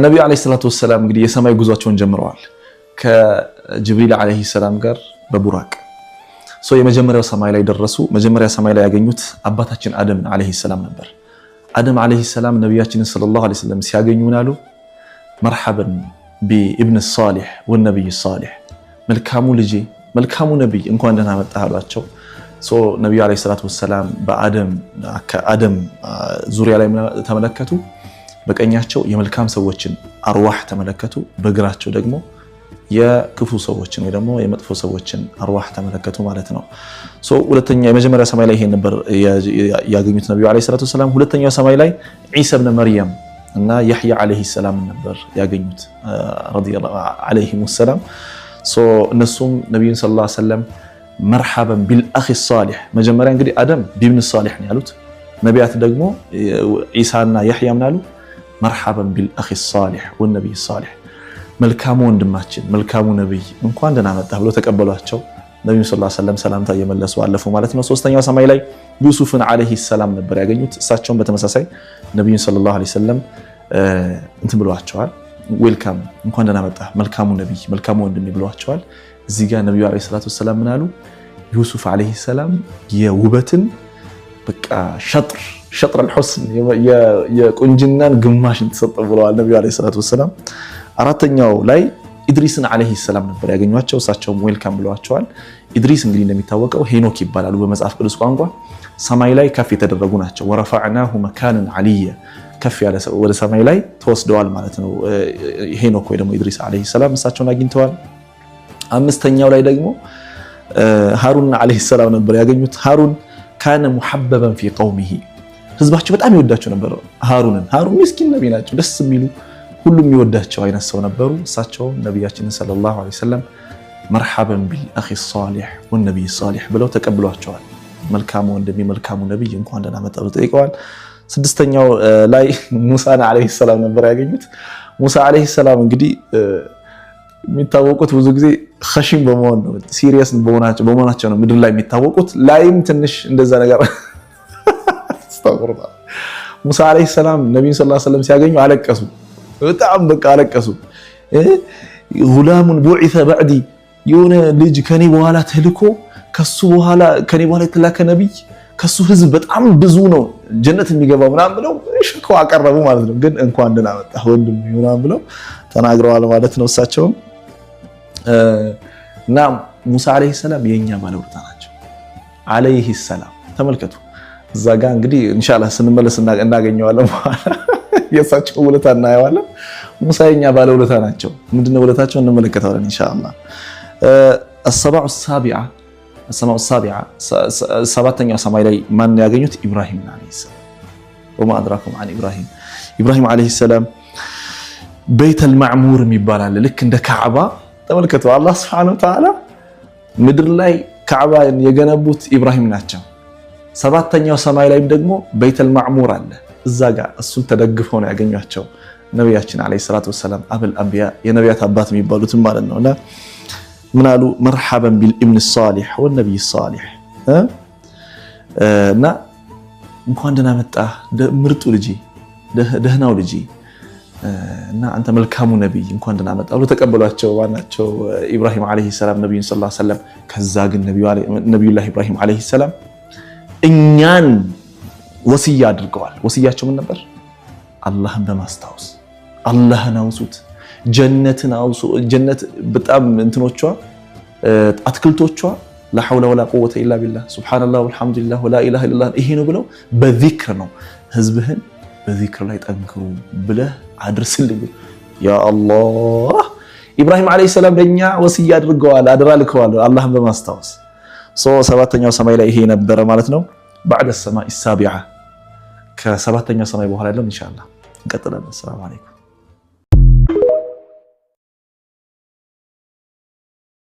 ነብዩ አለይሂ ሰላቱ ወሰላም እንግዲህ የሰማይ ጉዟቸውን ጀምረዋል ከጅብሪል አለይሂ ሰላም ጋር በቡራቅ የመጀመሪያው ሰማይ ላይ ደረሱ። መጀመሪያ ሰማይ ላይ ያገኙት አባታችን አደም አለይሂ ሰላም ነበር። አደም አለይሂ ሰላም ነብያችንን ሰለላሁ ዐለይሂ ወሰለም ሲያገኙን አሉ መርሐበን ቢኢብን ሷሊህ ወነብይ ሷሊህ፣ መልካሙ ልጄ መልካሙ ነብይ እንኳን ደህና መጣህ አሏቸው። ነብዩ አለይሂ ሰላቱ ወሰላም በአደም ዙሪያ ላይ ተመለከቱ። በቀኛቸው የመልካም ሰዎችን አርዋህ ተመለከቱ፣ በግራቸው ደግሞ የክፉ ሰዎችን ወይ ደግሞ የመጥፎ ሰዎችን አርዋህ ተመለከቱ ማለት ነው። ሁለተኛ የመጀመሪያ ሰማይ ላይ ይሄን ነበር ያገኙት ነብዩ አለይሂ ሰላቱ ወሰላም። ሁለተኛው ሰማይ ላይ ዒሳ ኢብኑ መርየም እና ያህያ አለይሂ ሰላም ነበር ያገኙት ረዲየላሁ ዐለይሂም ሰላም። እነሱም ነብዩን ሰለላሁ ዐለይሂ ወሰለም መርሐበን ቢልአኺ ሷሊህ፣ መጀመሪያ እንግዲህ አደም ቢብን ሷሊህ ነው ያሉት። ነቢያት ደግሞ ዒሳና ያህያ ምን አሉ? መርሐበን ቢልአኺ ሷሊህ ወነብይ ሷሊህ፣ መልካሙ ወንድማችን መልካሙ ነብይ እንኳን ደህና መጣህ ብሎ ተቀበሏቸው። ነብዩ ሰለላሁ ዐለይሂ ወሰለም ሰላምታ እየመለሱ አለፉ ማለት ነው። ሶስተኛው ሰማይ ላይ ዩሱፍን አለይሂ ሰላም ነበር ያገኙት። እሳቸውም በተመሳሳይ ነብዩን ሰለላሁ ዐለይሂ ወሰለም እንትን ብለዋቸዋል፣ ዌልካም እንኳን ደህና መጣህ መልካሙ ነብይ መልካሙ ወንድም ብለዋቸዋል። እዚህ ጋር ነብዩ አለይሂ ሰላቱ ወሰላም ምን አሉ? ዩሱፍ አለይሂ ሰላም የውበትን በቃ ሸጥር الحسن የቁንጅናን ግማሽን ተሰጠው ብለዋል ነብዩ አለይሂ ሰላቱ ወሰላም። አራተኛው ላይ ኢድሪስን አለይሂ ሰላም ነበር ያገኟቸው። እሳቸውም ዌልካም ብለዋቸዋል። ኢድሪስ እንግዲህ እንደሚታወቀው ሄኖክ ይባላሉ በመጽሐፍ ቅዱስ ቋንቋ። ሰማይ ላይ ከፍ የተደረጉ ናቸው። ወረፈዕናሁ መካነን ዐሊየ፣ ከፍ ያለ ወደ ሰማይ ላይ ተወስደዋል ማለት ነው። ሄኖክ ወይ ደግሞ ኢድሪስ አለይሂ ሰላም እሳቸውን አግኝተዋል። አምስተኛው ላይ ደግሞ ሃሩን አለይሂ ሰላም ነበር ያገኙት። ሃሩን ካነ ሙሐበበን ፊ ቀውሚሂ፣ ህዝባቸው በጣም ይወዳቸው ነበር ሃሩንን። ሃሩን ምስኪን ነብይ ናቸው፣ ደስ የሚሉ ሁሉም ይወዳቸው አይነት ሰው ነበሩ። እሳቸው ነብያችንን ሰለላሁ ዐለይሂ ወሰለም መርሐበን ቢልአኺ ሷሊህ ወነብይ ሷሊህ ብለው ተቀብሏቸዋል። መልካሙ ወንድሜ መልካሙ ነብይ እንኳን ደህና መጣህ ብለው ጠይቀዋል። ስድስተኛው ላይ ሙሳን አለይሂ ሰላም ነበር ያገኙት። ሙሳ አለይሂ ሰላም እንግዲህ የሚታወቁት ብዙ ጊዜ ኸሺም በመሆን ነው፣ ሲሪየስ በመሆናቸው ነው ምድር ላይ የሚታወቁት። ላይም ትንሽ እንደዛ ነገር አስተግሩላህ። ሙሳ አለይሂ ሰላም ነብዩን ሰለላሁ ዐለይሂ ወሰለም ሲያገኙ አለቀሱ፣ በጣም በቃ አለቀሱ። ጉላሙን ቡዒሰ በዕዲ፣ የሆነ ልጅ ከኔ በኋላ ተልኮ ከሱ በኋላ ከኔ በኋላ የተላከ ነብይ ከሱ ህዝብ በጣም ብዙ ነው ጀነት የሚገባው ምናምን ብለው ሽኮ አቀረቡ ማለት ነው። ግን እንኳን ደህና መጣህ ወንድም ምናምን ብለው ተናግረዋል ማለት ነው እሳቸውም። እና ሙሳ አለይሂ ሰላም የኛ ባለውለታ ናቸው አለይሂ ሰላም። ተመልከቱ እዛ ጋር እንግዲህ ኢንሻአላህ ስንመለስ እናገኘዋለን በኋላ የእሳቸው ውለታ እናየዋለን። ሙሳ የኛ ባለውለታ ናቸው። ምንድነው ውለታቸው እንመለከታለን ኢንሻአላህ። السبع السابعة ሰባተኛው ሰማይ ላይ ማን ያገኙት? ኢብራሂም አለይሂ ሰላም። وما أدراكم عن ኢብራሂም አለይሂ ሰላም በይተል ማዕሙር ይባላል። ልክ እንደ ካዕባ ተመልከቱ። አላህ Subhanahu Wa Ta'ala ምድር ላይ ካዕባን የገነቡት ኢብራሂም ናቸው። ሰባተኛው ሰማይ ላይም ደግሞ በይተል ማዕሙር አለ። እዛ ጋር እሱን ተደግፈው ነው ያገኟቸው ነብያችን አለይሂ ሰላቱ ወሰላም አብል አንቢያ፣ የነቢያት አባት የሚባሉትም ማለት ነውና ምን አሉ? መርሐበን ቢልኢብን ሷሊህ ወነብይ ሷሊህ፣ እና እንኳን ደህና መጣህ ምርጡ ልጅ ደህናው ልጅ እና አንተ መልካሙ ነብይ እንኳን ደህና መጣህ ብሎ ተቀበሏቸው። ዋናቸው ኢብራሂም አለይሂ ሰላም ነብዩን ሰለላሁ ዐለይሂ ወሰለም። ከዛ ግን ነብዩላህ ኢብራሂም አለይሂ ሰላም እኛን ወሲያ አድርገዋል። ወሲያቸው ምን ነበር? አላህን በማስታወስ አላህን አውሱት፣ ጀነትን አውሱ። ጀነት በጣም እንትኖቿ አትክልቶቿ ላ ሐውለ ወላ ቁወተ ኢላ ቢላህ ሱብሃንአላህ ወልሐምዱሊላህ ወላ ኢላሃ ኢለላህ ይሄ ነው ብለው በዚክር ነው ህዝብህን በዚክር ላይ ጠንክሩ ብለህ አድርስልኝ። ያ አላህ ኢብራሂም አለይሂ ሰላም ለኛ ወሲያ አድርገዋል፣ አደራ ልከዋል አላህን በማስታወስ። ሰባተኛው ሰማይ ላይ ይሄ ነበረ ማለት ነው። بعد السماء السابعة ከሰባተኛው ሰማይ በኋላ ያለው ኢንሻአላህ እንቀጥላለን። ሰላም አለይኩም።